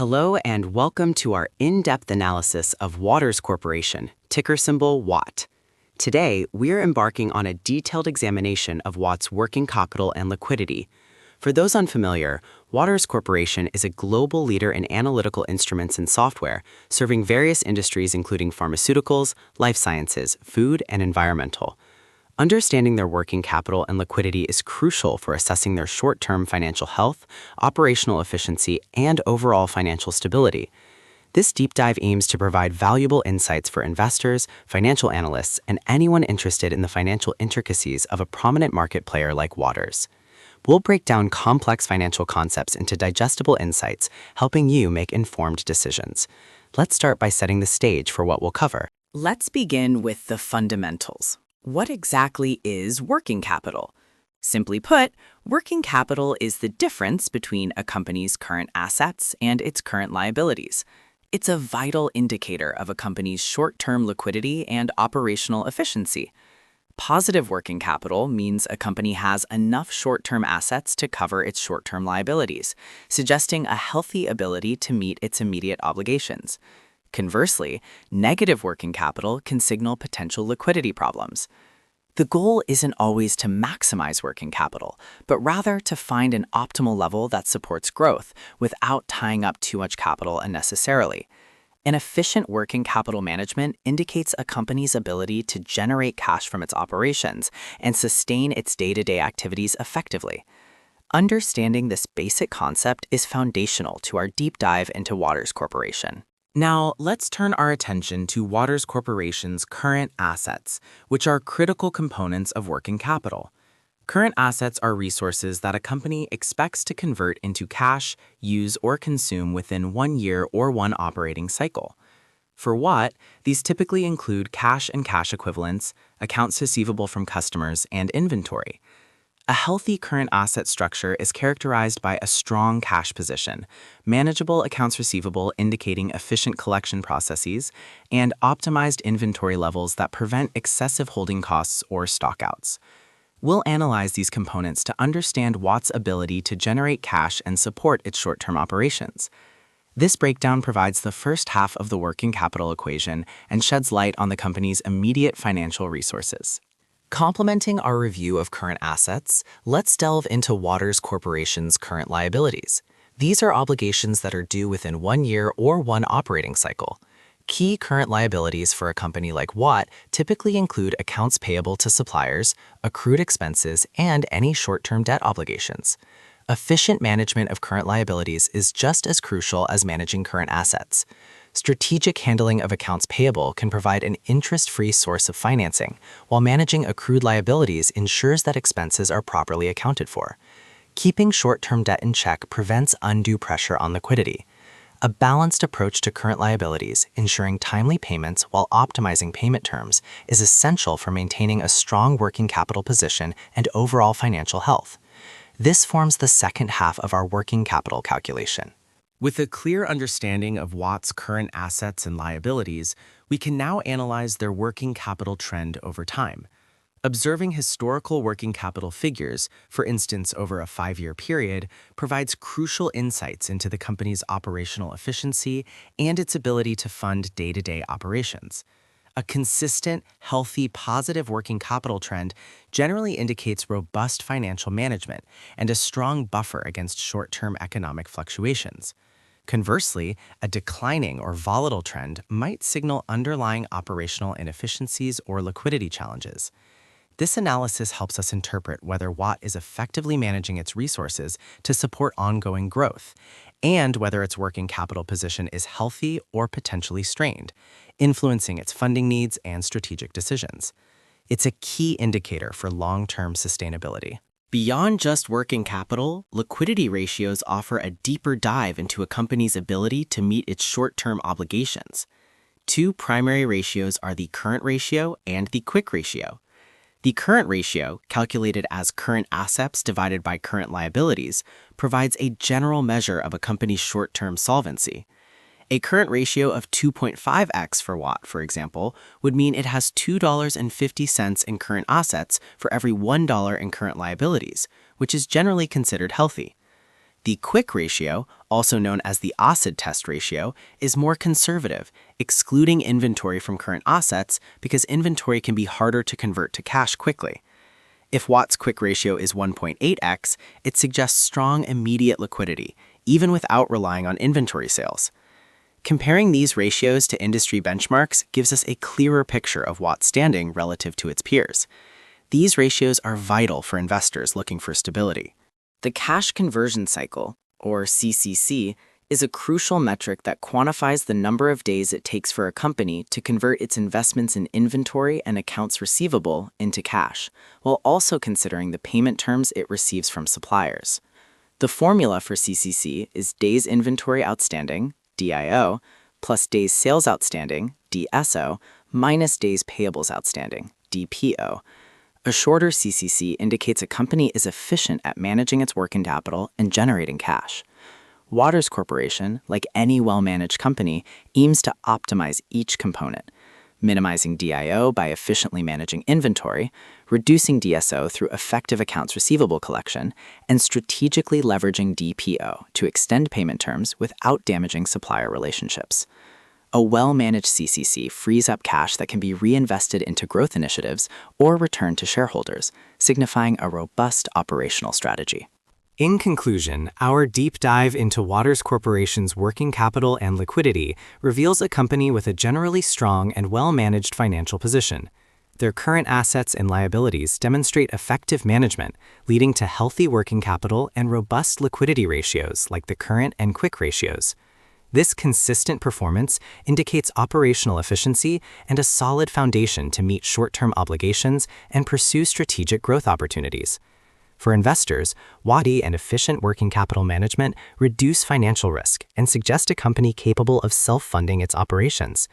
Hello and welcome to our in-depth analysis of Waters Corporation, ticker symbol WAT. Today, we're embarking on a detailed examination of WAT's working capital and liquidity. For those unfamiliar, Waters Corporation is a global leader in analytical instruments and software, serving various industries including pharmaceuticals, life sciences, food, and environmental. Understanding their working capital and liquidity is crucial for assessing their short-term financial health, operational efficiency, and overall financial stability. This deep dive aims to provide valuable insights for investors, financial analysts, and anyone interested in the financial intricacies of a prominent market player like Waters. We'll break down complex financial concepts into digestible insights, helping you make informed decisions. Let's start by setting the stage for what we'll cover. Let's begin with the fundamentals. What exactly is working capital? Simply put, working capital is the difference between a company's current assets and its current liabilities. It's a vital indicator of a company's short-term liquidity and operational efficiency. Positive working capital means a company has enough short-term assets to cover its short-term liabilities, suggesting a healthy ability to meet its immediate obligations. Conversely, negative working capital can signal potential liquidity problems. The goal isn't always to maximize working capital, but rather to find an optimal level that supports growth without tying up too much capital unnecessarily. An efficient working capital management indicates a company's ability to generate cash from its operations and sustain its day-to-day activities effectively. Understanding this basic concept is foundational to our deep dive into Waters Corporation. Now, let's turn our attention to Waters Corporation's current assets, which are critical components of working capital. Current assets are resources that a company expects to convert into cash, use, or consume within 1 year or one operating cycle. For WAT, these typically include cash and cash equivalents, accounts receivable from customers, and inventory. A healthy current asset structure is characterized by a strong cash position, manageable accounts receivable indicating efficient collection processes, and optimized inventory levels that prevent excessive holding costs or stockouts. We'll analyze these components to understand WAT's ability to generate cash and support its short-term operations. This breakdown provides the first half of the working capital equation and sheds light on the company's immediate financial resources. Complementing our review of current assets, let's delve into Waters Corporation's current liabilities. These are obligations that are due within 1 year or one operating cycle. Key current liabilities for a company like WAT typically include accounts payable to suppliers, accrued expenses, and any short-term debt obligations. Efficient management of current liabilities is just as crucial as managing current assets. Strategic handling of accounts payable can provide an interest-free source of financing, while managing accrued liabilities ensures that expenses are properly accounted for. Keeping short-term debt in check prevents undue pressure on liquidity. A balanced approach to current liabilities, ensuring timely payments while optimizing payment terms, is essential for maintaining a strong working capital position and overall financial health. This forms the second half of our working capital calculation. With a clear understanding of WAT's current assets and liabilities, we can now analyze their working capital trend over time. Observing historical working capital figures, for instance over a 5-year period, provides crucial insights into the company's operational efficiency and its ability to fund day-to-day operations. A consistent, healthy, positive working capital trend generally indicates robust financial management and a strong buffer against short-term economic fluctuations. Conversely, a declining or volatile trend might signal underlying operational inefficiencies or liquidity challenges. This analysis helps us interpret whether WAT is effectively managing its resources to support ongoing growth, and whether its working capital position is healthy or potentially strained, influencing its funding needs and strategic decisions. It's a key indicator for long-term sustainability. Beyond just working capital, liquidity ratios offer a deeper dive into a company's ability to meet its short-term obligations. Two primary ratios are the current ratio and the quick ratio. The current ratio, calculated as current assets divided by current liabilities, provides a general measure of a company's short-term solvency. A current ratio of 2.5x for WAT, for example, would mean it has $2.50 in current assets for every $1 in current liabilities, which is generally considered healthy. The quick ratio, also known as the acid test ratio, is more conservative, excluding inventory from current assets because inventory can be harder to convert to cash quickly. If WAT's quick ratio is 1.8x, it suggests strong immediate liquidity, even without relying on inventory sales. Comparing these ratios to industry benchmarks gives us a clearer picture of WAT's standing relative to its peers. These ratios are vital for investors looking for stability. The cash conversion cycle, or CCC, is a crucial metric that quantifies the number of days it takes for a company to convert its investments in inventory and accounts receivable into cash, while also considering the payment terms it receives from suppliers. The formula for CCC is days inventory outstanding, DIO, plus days sales outstanding, DSO, minus days payables outstanding, DPO. A shorter CCC indicates a company is efficient at managing its working capital and generating cash. Waters Corporation, like any well-managed company, aims to optimize each component, minimizing DIO by efficiently managing inventory, reducing DSO through effective accounts receivable collection, and strategically leveraging DPO to extend payment terms without damaging supplier relationships. A well-managed CCC frees up cash that can be reinvested into growth initiatives or returned to shareholders, signifying a robust operational strategy. In conclusion, our deep dive into Waters Corporation's working capital and liquidity reveals a company with a generally strong and well-managed financial position. Their current assets and liabilities demonstrate effective management, leading to healthy working capital and robust liquidity ratios like the current and quick ratios. This consistent performance indicates operational efficiency and a solid foundation to meet short-term obligations and pursue strategic growth opportunities. For investors, WAT and efficient working capital management reduce financial risk and suggest a company capable of self-funding its operations.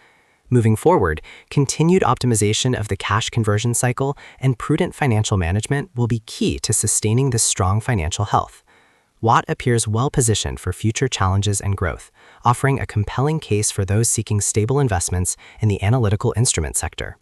Moving forward, continued optimization of the cash conversion cycle and prudent financial management will be key to sustaining this strong financial health. WAT appears well-positioned for future challenges and growth, offering a compelling case for those seeking stable investments in the analytical instrument sector.